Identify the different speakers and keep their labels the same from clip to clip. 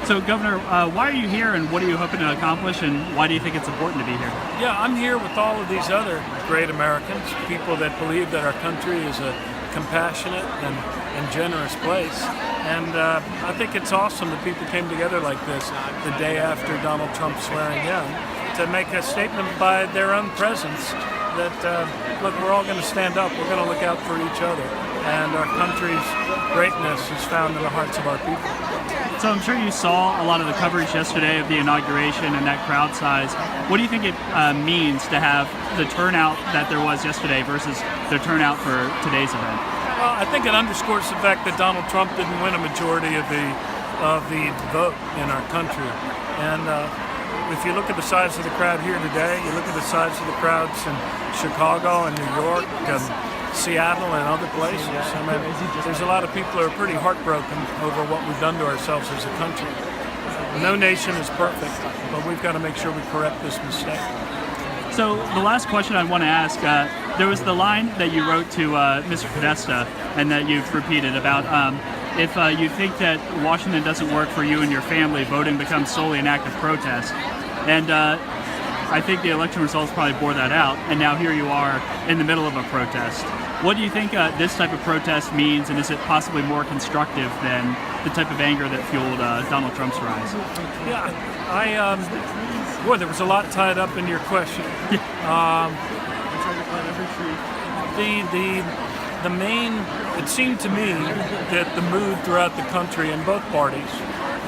Speaker 1: So, Governor, why are you here, and what are you hoping to accomplish, and why do you think it's important to be here?
Speaker 2: Yeah, I'm here with all of these other great Americans, people that believe that our country is a compassionate and generous place. And I think it's awesome that people came together like this the day after Donald Trump swearing in to make a statement by their own presence that, look, we're all going to stand up, we're going to look out for each other, and our country's greatness is found in the hearts of our people.
Speaker 1: So I'm sure you saw a lot of the coverage yesterday of the inauguration and that crowd size. What do you think it means to have the turnout that there was yesterday versus the turnout for today's event?
Speaker 2: Well, I think it underscores the fact that Donald Trump didn't win a majority of the vote in our country. And if you look at the size of the crowd here today, you look at the size of the crowds in Chicago and New York and Seattle and other places. I mean, there's a lot of people who are pretty heartbroken over what we've done to ourselves as a country. No nation is perfect, but we've got to make sure we correct this mistake.
Speaker 1: So the last question I want to ask, there was the line that you wrote to Mr. Podesta and that you've repeated about if you think that Washington doesn't work for you and your family, voting becomes solely an act of protest. And I think the election results probably bore that out, and now here you are in the middle of a protest. What do you think this type of protest means, and is it possibly more constructive than the type of anger that fueled Donald Trump's rise?
Speaker 2: Yeah, boy, there was a lot tied up in your question. The main, it seemed to me that the mood throughout the country in both parties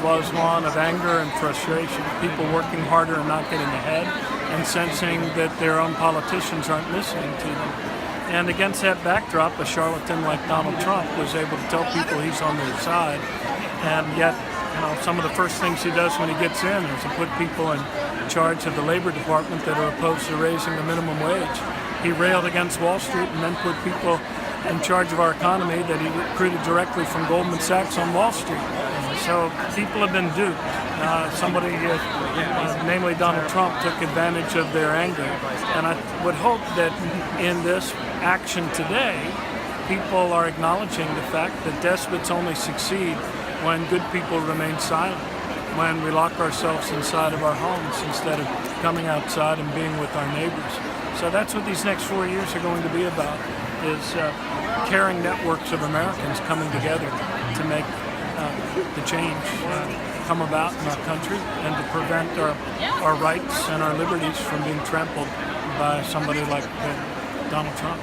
Speaker 2: was one of anger and frustration, people working harder and not getting ahead, and sensing that their own politicians aren't listening to them. And against that backdrop, a charlatan like Donald Trump was able to tell people he's on their side, and yet, some of the first things he does when he gets in is to put people in charge of the Labor Department that are opposed to raising the minimum wage. He railed against Wall Street and then put people in charge of our economy that he recruited directly from Goldman Sachs on Wall Street. So people have been duped. Somebody, namely Donald Trump, took advantage of their anger. And I would hope that in this action today, people are acknowledging the fact that despots only succeed when good people remain silent, when we lock ourselves inside of our homes instead of coming outside and being with our neighbors. So that's what these next 4 years are going to be about, is caring networks of Americans coming together to make the change come about in our country and to prevent our rights and our liberties from being trampled by somebody like Donald Trump.